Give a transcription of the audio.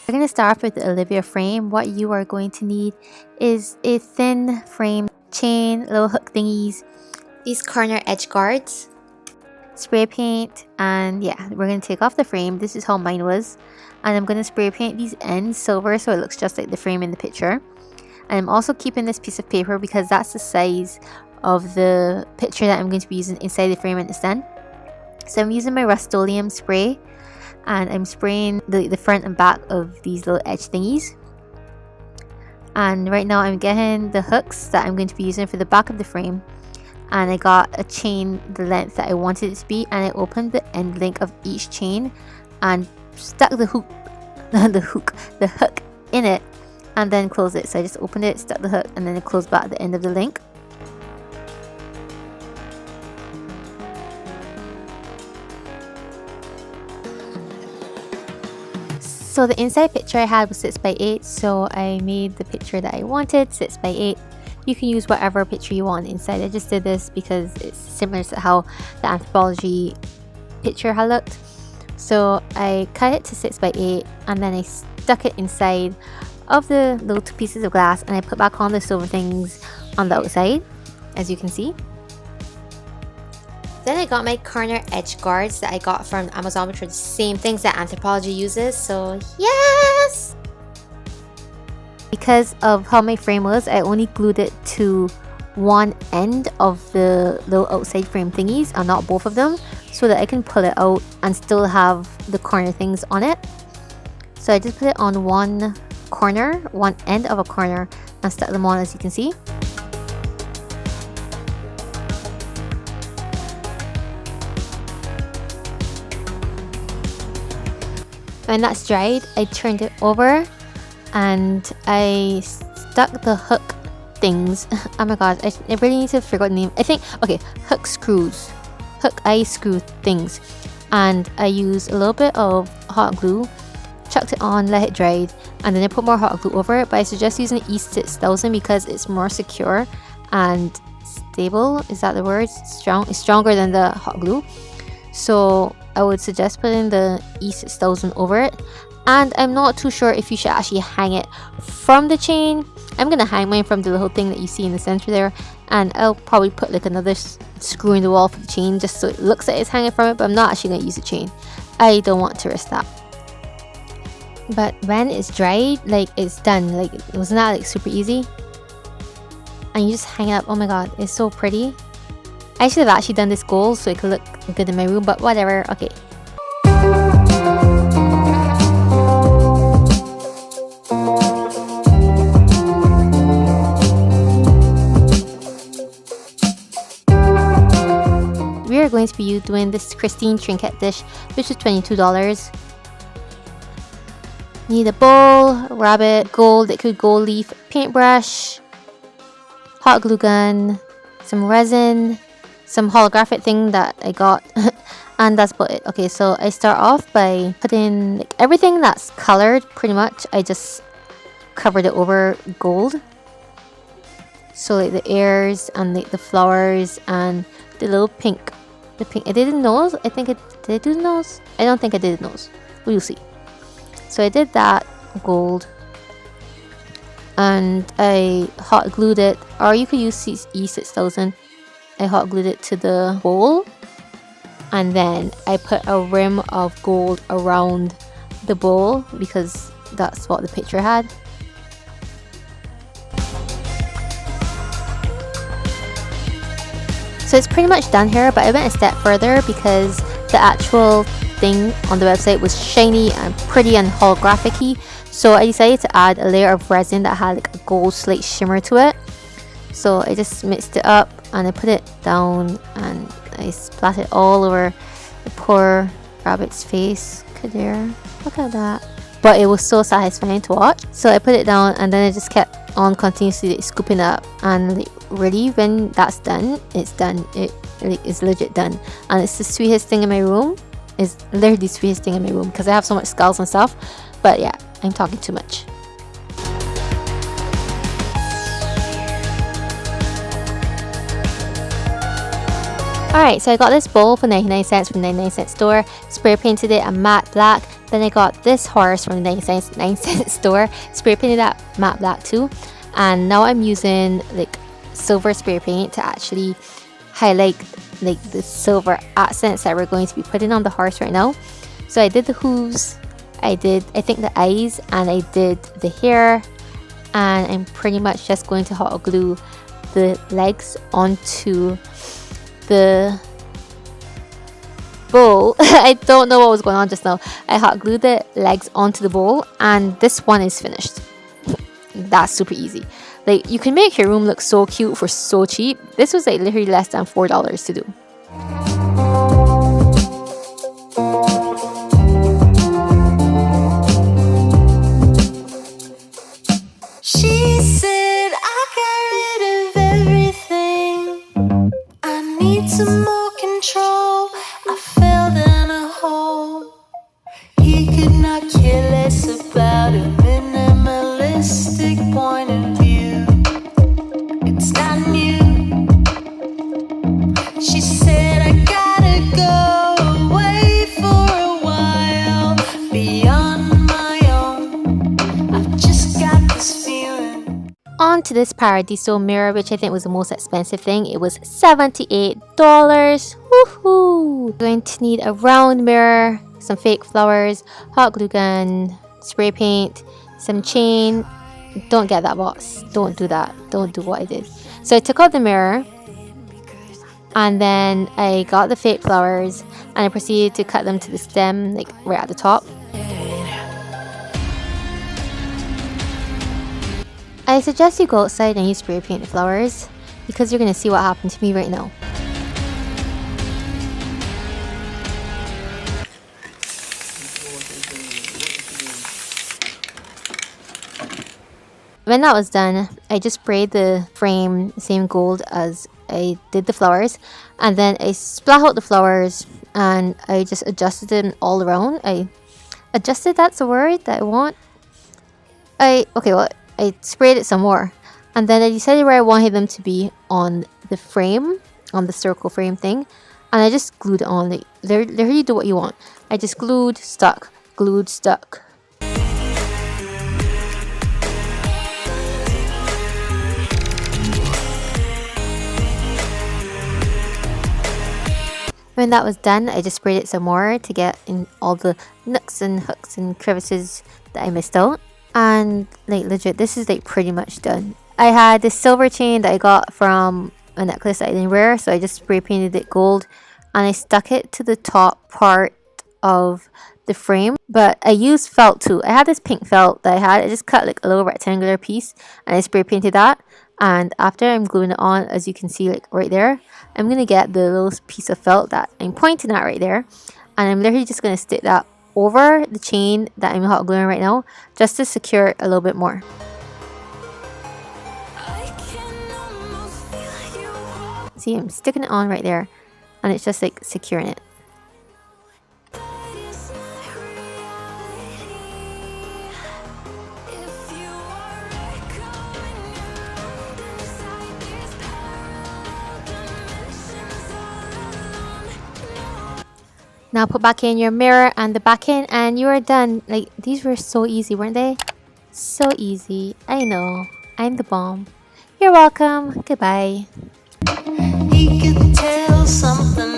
We're going to start off with the Olivia frame. What you are going to need is a thin frame, chain, little hook thingies, these corner edge guards, spray paint, and yeah, we're going to take off the frame. This is how mine was. And I'm going to spray paint these ends silver so it looks just like the frame in the picture. And I'm also keeping this piece of paper because that's the size of the picture that I'm going to be using inside the frame and the stand. So I'm using my Rustoleum spray and I'm spraying the front and back of these little edge thingies. And right now I'm getting the hooks that I'm going to be using for the back of the frame. And I got a chain the length that I wanted it to be, and I opened the end link of each chain and stuck the hook in it and then closed it. So I just opened it, stuck the hook, and then it closed back at the end of the link. So the inside picture I had was 6x8, so I made the picture that I wanted 6x8. You can use whatever picture you want inside. I just did this because it's similar to how the Anthropologie picture had looked. So I cut it to 6x8 and then I stuck it inside of the little two pieces of glass, and I put back on the silver things on the outside, as you can see. Then I got my corner edge guards that I got from Amazon, which are the same things that Anthropologie uses, so yes! Because of how my frame was, I only glued it to one end of the little outside frame thingies and not both of them, so that I can pull it out and still have the corner things on it. So I just put it on one corner, one end of a corner, and stuck them on, as you can see. When that's dried, I turned it over and I stuck the hook things. Oh my god, I really need to figure out the name. I think, okay, hook eye screw things. And I used a little bit of hot glue, chucked it on, let it dry, and then I put more hot glue over it. But I suggest using E6000 because it's more secure and stable. Is that the word? It's stronger than the hot glue. So I would suggest putting the E6000 over it. And I'm not too sure if you should actually hang it from the chain. I'm gonna hang mine from the little thing that you see in the center there, and I'll probably put like another screw in the wall for the chain just so it looks like it's hanging from it, but I'm not actually gonna use the chain. I don't want to risk that. But when it's dried, like it's done. Like, wasn't that like super easy? And you just hang it up. Oh my god, it's so pretty. I should have actually done this gold so it could look good in my room, but whatever. Okay. We are going to be doing this Christine Trinket dish, which is $22. Need a bowl, rabbit, gold, liquid gold leaf, paintbrush, hot glue gun, some resin, some holographic thing that I got, and that's about it. Okay, so I start off by putting like everything that's colored, pretty much. I just covered it over gold. So like the ears and the flowers and the little pink. I did the nose. I think did I do the nose? I don't think I did the nose. We'll see. So I did that gold. And I hot glued it, or you could use E6000. I hot glued it to the bowl, and then I put a rim of gold around the bowl because that's what the picture had. So it's pretty much done here, but I went a step further because the actual thing on the website was shiny and pretty and holographic-y. So I decided to add a layer of resin that had like a gold slate shimmer to it. So I just mixed it up and I put it down and I splat it all over the poor rabbit's face. Look at that. But it was so satisfying to watch. So I put it down and then I just kept on continuously scooping it up, and like, really when that's done, it's done. It is legit done, and it's the sweetest thing in my room. It's literally the sweetest thing in my room because I have so much skulls and stuff. But yeah, I'm talking too much. Alright, so I got this bowl for 99 cents from 99 cent store, spray painted it a matte black, Then I got this horse from the 99-cent store, spray painted that matte black too. And now I'm using like silver spray paint to actually highlight like the silver accents that we're going to be putting on the horse right now. So I did the hooves, I think the eyes, and I did the hair, and I'm pretty much just going to hot glue the legs onto the bowl. I don't know what was going on just now. I hot glued the legs onto the bowl, and this one is finished. That's super easy. Like, you can make your room look so cute for so cheap. This was like literally less than $4 to do. She said I got rid of everything. I need some more control. I fell down a hole. He could not care less about a minimalistic point of view. It's not new. She said I gotta go away for a while, beyond my own. I've just got this feeling. On to this Paradiso mirror, which I think was the most expensive thing. It was $78. Woohoo! Going to need a round mirror, some fake flowers, hot glue gun, spray paint, some chain. Don't get that box. Don't do that. Don't do what I did. So I took out the mirror, and then I got the fake flowers, and I proceeded to cut them to the stem, like right at the top. I suggest you go outside and you spray paint the flowers, because you're going to see what happened to me right now. When that was done, I just sprayed the frame the same gold as I did the flowers, and then I splat out the flowers and I just adjusted them all around. I adjusted, that's a word that I want. I sprayed it some more, and then I decided where I wanted them to be on the frame, on the circle frame thing, and I just glued it on. Like, literally do what you want. I just glued, stuck, glued, stuck. When that was done, I just sprayed it some more to get in all the nooks and hooks and crevices that I missed out. And like legit, this is like pretty much done. I had this silver chain that I got from a necklace that I didn't wear, so I just spray painted it gold and I stuck it to the top part of the frame. But I used felt too. I had this pink felt that I just cut like a little rectangular piece and I spray painted that. And after I'm gluing it on, as you can see like right there, I'm gonna get the little piece of felt that I'm pointing at right there, and I'm literally just gonna stick that over the chain that I'm hot gluing right now, just to secure it a little bit more. See, I'm sticking it on right there, and it's just like securing it. Now put back in your mirror and the back end, and you are done. Like, these were so easy, weren't they? So easy. I know. I'm the bomb. You're welcome. Goodbye. He could tell something